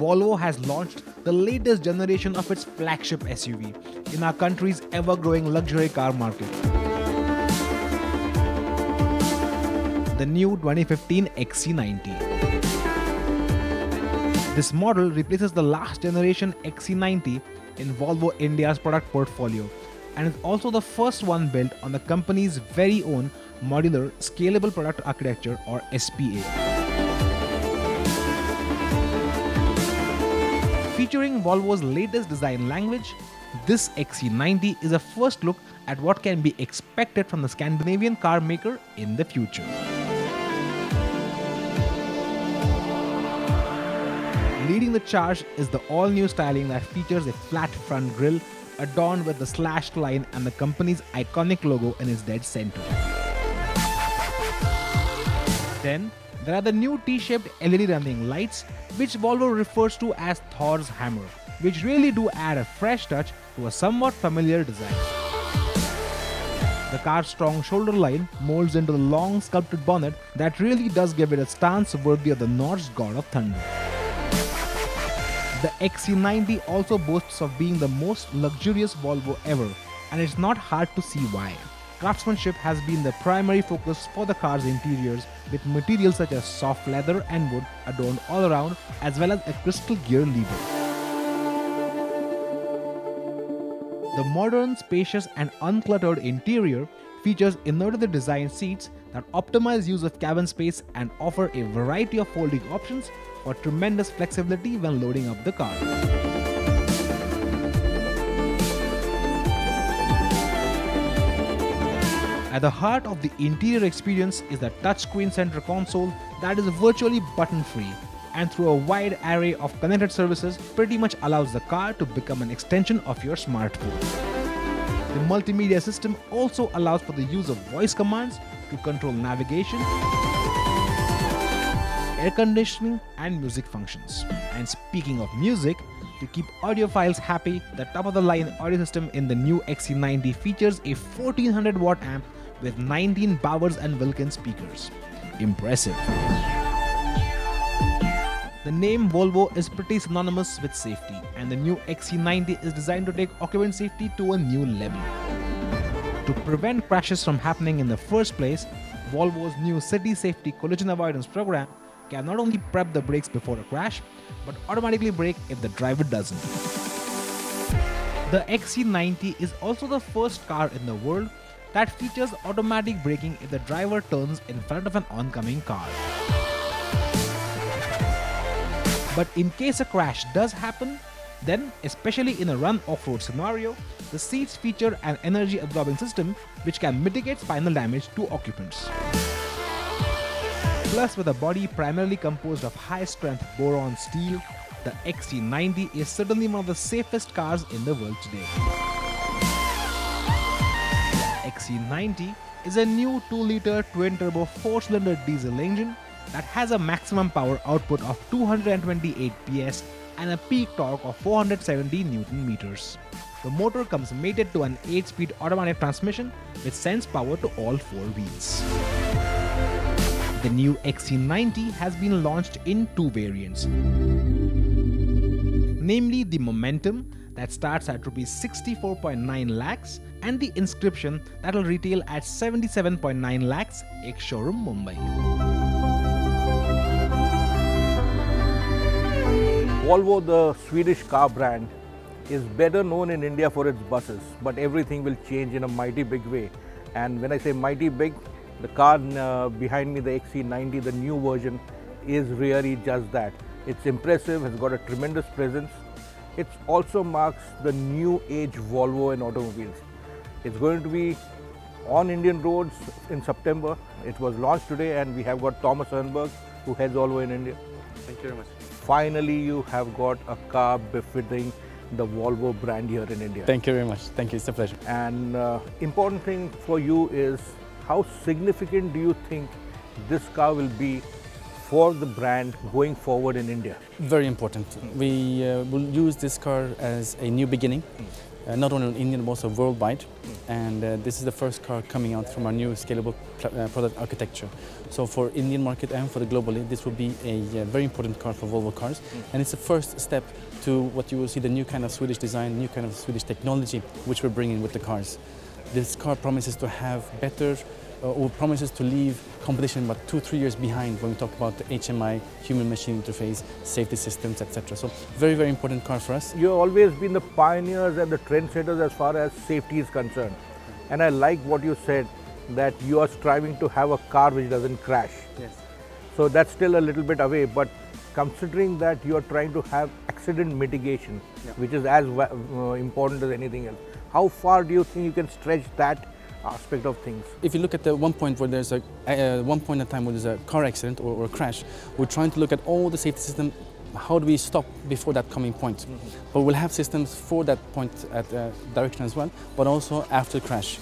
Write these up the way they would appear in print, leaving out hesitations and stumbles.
Volvo has launched the latest generation of its flagship SUV in our country's ever-growing luxury car market. The new 2015 XC90. This model replaces the last generation XC90 in Volvo India's product portfolio and is also the first one built on the company's very own Modular Scalable Product Architecture or SPA. Featuring Volvo's latest design language, this XC90 is a first look at what can be expected from the Scandinavian car maker in the future. Leading the charge is the all-new styling that features a flat front grille adorned with the slashed line and the company's iconic logo in its dead center. Then, there are the new T-shaped LED running lights, which Volvo refers to as Thor's hammer, which really do add a fresh touch to a somewhat familiar design. The car's strong shoulder line molds into the long sculpted bonnet that really does give it a stance worthy of the Norse god of thunder. The XC90 also boasts of being the most luxurious Volvo ever, and it's not hard to see why. Craftsmanship has been the primary focus for the car's interiors, with materials such as soft leather and wood adorned all around, as well as a crystal gear lever. The modern, spacious and uncluttered interior features innovative design seats that optimize use of cabin space and offer a variety of folding options for tremendous flexibility when loading up the car. At the heart of the interior experience is the touchscreen center console that is virtually button-free and through a wide array of connected services pretty much allows the car to become an extension of your smartphone. The multimedia system also allows for the use of voice commands to control navigation, air conditioning and music functions. And speaking of music, to keep audiophiles happy, the top-of-the-line audio system in the new XC90 features a 1400 watt amp with 19 Bowers and Wilkins speakers. Impressive. The name Volvo is pretty synonymous with safety, and the new XC90 is designed to take occupant safety to a new level. To prevent crashes from happening in the first place, Volvo's new City Safety Collision Avoidance program can not only prep the brakes before a crash, but automatically brake if the driver doesn't. The XC90 is also the first car in the world that features automatic braking if the driver turns in front of an oncoming car. But in case a crash does happen, then, especially in a run off-road scenario, the seats feature an energy-absorbing system which can mitigate spinal damage to occupants. Plus, with a body primarily composed of high-strength boron steel, the XC90 is certainly one of the safest cars in the world today. The XC90 is a new 2-liter twin-turbo 4-cylinder diesel engine that has a maximum power output of 228 PS and a peak torque of 470 Nm. The motor comes mated to an 8-speed automatic transmission which sends power to all 4 wheels. The new XC90 has been launched in 2 variants, namely the Momentum that starts at Rs 64.9 lakhs and the Inscription that will retail at 77.9 lakhs, ex-showroom Mumbai. Volvo, the Swedish car brand, is better known in India for its buses, but everything will change in a mighty big way. And when I say mighty big, the car behind me, the XC90, the new version, is really just that. It's impressive, has got a tremendous presence. It also marks the new age Volvo in automobiles. It's going to be on Indian roads in September. It was launched today and we have got Thomas Ehrenberg, who heads Volvo in India. Thank you very much. Finally, you have got a car befitting the Volvo brand here in India. Thank you very much. Thank you. It's a pleasure. And important thing for you is how significant do you think this car will be for the brand going forward in India? Very important. We will use this car as a new beginning. not only in India but also worldwide. And this is the first car coming out from our new scalable product architecture. So for Indian market and for the globally, this will be a very important car for Volvo Cars. And it's the first step to what you will see, the new kind of Swedish design, new kind of Swedish technology which we're bringing with the cars. This car promises to have better, or promises to leave competition about 2-3 years behind when we talk about the HMI, human-machine interface, safety systems, etc. So very, very important car for us. You've always been the pioneers and the trendsetters as far as safety is concerned. And I like what you said, that you are striving to have a car which doesn't crash. Yes. So that's still a little bit away, but considering that you are trying to have accident mitigation, which is as important as anything else, how far do you think you can stretch that aspect of things? If you look at the one point where there's one point in time where there's a car accident or a crash, we're trying to look at all the safety system. How do we stop before that coming point? But we'll have systems for that point at direction as well, but also after the crash.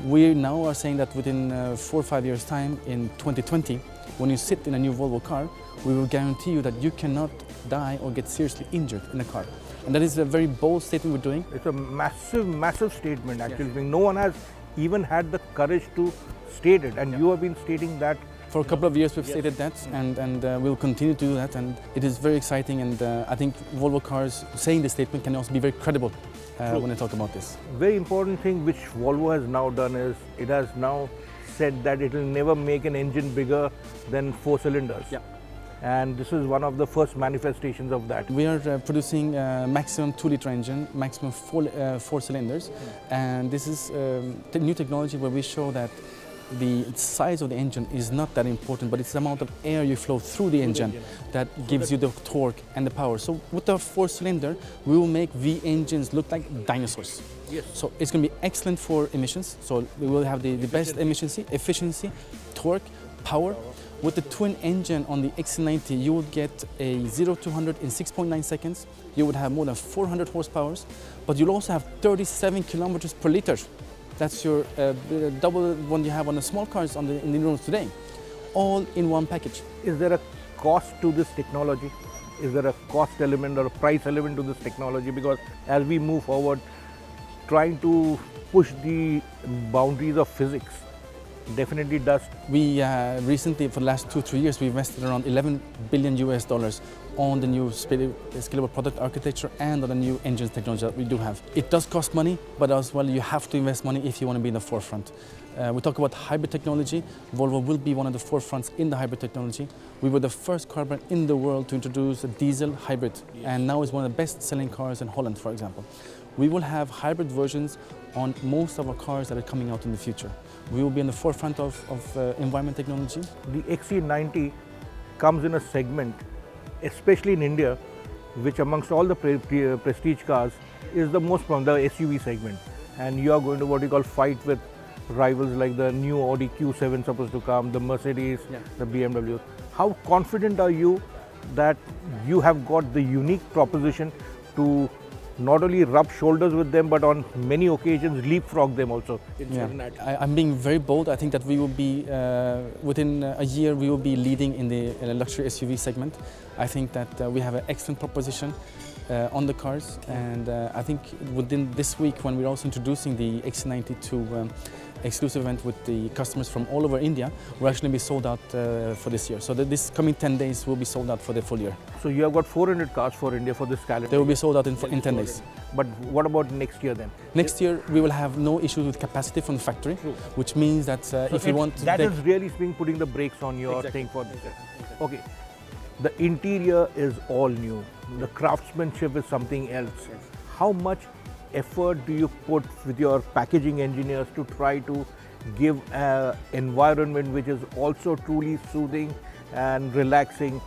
We now are saying that within 4 or 5 years' time, in 2020, when you sit in a new Volvo car, we will guarantee you that you cannot die or get seriously injured in a car. And that is a very bold statement we're doing. It's a massive, massive statement actually. Yes. No one has even had the courage to state it, and you have been stating that. For a couple of years we've stated that, and we'll continue to do that, and it is very exciting, and I think Volvo Cars saying this statement can also be very credible when they talk about this. Very important thing which Volvo has now done is, it has now said that it will never make an engine bigger than 4 cylinders. Yeah. And this is one of the first manifestations of that. We are producing maximum 2-liter engine, maximum 4 cylinders, and this is new technology where we show that the size of the engine is not that important, but it's the amount of air you flow through the engine that gives you the torque and the power. So with the 4-cylinder, we will make V engines look like dinosaurs. Yes. So it's going to be excellent for emissions. So we will have the best efficiency, torque, power. With the twin engine on the XC90, you would get a 0 to 100 in 6.9 seconds. You would have more than 400 horsepower, but you'll also have 37 kilometers per liter. That's your double one you have on the small cars in the roads today, all in one package. Is there a cost to this technology? Is there a cost element or a price element to this technology? Because as we move forward, trying to push the boundaries of physics definitely does. We recently, for the last 2-3 years, we invested around $11 billion on the new scalable product architecture and on the new engines technology that we do have. It does cost money, but as well you have to invest money if you want to be in the forefront. We talk about hybrid technology. Volvo will be one of the forefronts in the hybrid technology. We were the first car brand in the world to introduce a diesel hybrid, and now it's one of the best-selling cars in Holland, for example. We will have hybrid versions on most of our cars that are coming out in the future. We will be in the forefront of environment technology. The XC90 comes in a segment, especially in India, which amongst all the prestige cars is the most from the SUV segment. And you are going to what you call fight with rivals like the new Audi Q7 supposed to come, the Mercedes, the BMW. How confident are you that you have got the unique proposition to not only rub shoulders with them, but on many occasions leapfrog them also? I'm being very bold. I think that we will be, within a year, we will be leading in the luxury SUV segment. I think that we have an excellent proposition on the cars, and I think within this week, when we're also introducing the XC90 to exclusive event with the customers from all over India, we're actually going to be sold out for this year. So this coming 10 days will be sold out for the full year. So you have got 400 cars for India for this calendar. They will be sold out in 10 days. But what about next year then? Next year we will have no issues with capacity from the factory, which means that if you want to... That is really being putting the brakes on your thing for this. Okay. The interior is all new. The craftsmanship is something else. How much effort do you put with your packaging engineers to try to give an environment which is also truly soothing and relaxing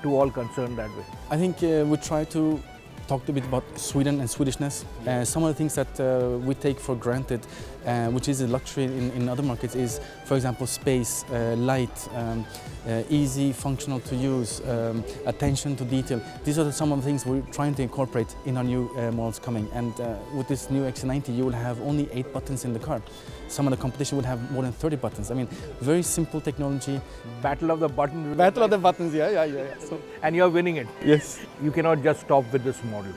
to all concerned that way? I think we try to talk a bit about Sweden and Swedishness. Some of the things that we take for granted, which is a luxury in other markets, is, for example, space, light, easy, functional to use, attention to detail. These are some of the things we're trying to incorporate in our new models coming. And with this new XC90, you will have only 8 buttons in the car. Some of the competition would have more than 30 buttons. I mean, very simple technology. Battle of the buttons. Battle of the buttons, yeah. So, and you're winning it. Yes. You cannot just stop with this model.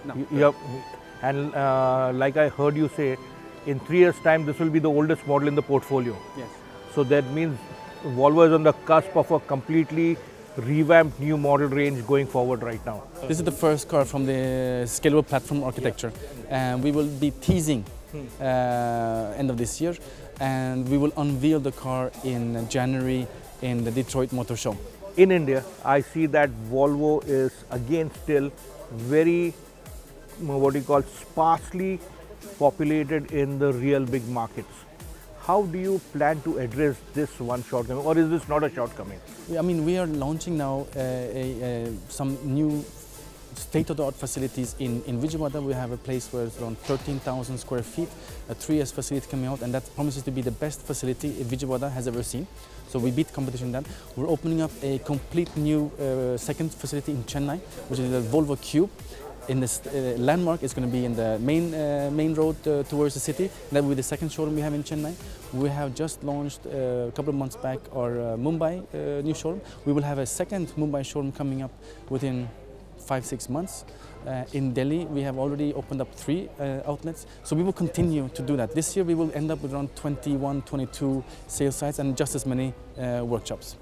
No. And like I heard you say, in 3 years' time, this will be the oldest model in the portfolio. Yes. So that means Volvo is on the cusp of a completely revamped new model range going forward right now. This is the first car from the scalable platform architecture, and we will be teasing end of this year, and we will unveil the car in January in the Detroit Motor Show. In India, I see that Volvo is again still very, what you call, sparsely populated in the real big markets. How do you plan to address this one shortcoming, or is this not a shortcoming? I mean, we are launching now some new state-of-the-art facilities in Vijayawada. We have a place where it's around 13,000 square feet, a 3S facility coming out, and that promises to be the best facility Vijayawada has ever seen. So we beat competition in that. We're opening up a complete new second facility in Chennai, which is the Volvo Cube. In this landmark, it's going to be in the main road towards the city. That will be the second showroom we have in Chennai. We have just launched a couple of months back our Mumbai new showroom. We will have a second Mumbai showroom coming up within 5-6 months. In Delhi, we have already opened up 3 outlets. So we will continue to do that. This year, we will end up with around 21, 22 sales sites and just as many workshops.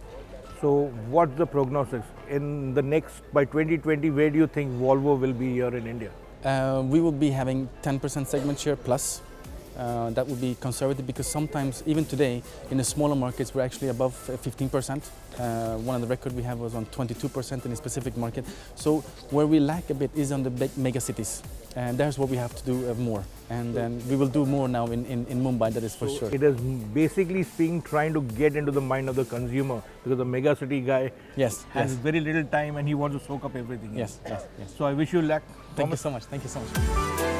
So what's the prognosis? In the next, by 2020, where do you think Volvo will be here in India? We will be having 10% segment share plus. That would be conservative because sometimes, even today, in the smaller markets, we're actually above 15%. One of the records we have was on 22% in a specific market. So where we lack a bit is on the big mega cities. And that's what we have to do more. And then we will do more now in Mumbai, that is for sure. It is basically speaking, trying to get into the mind of the consumer, because the mega city guy has very little time and he wants to soak up everything. Yes. So I wish you luck. Thank you so much. Thank you so much.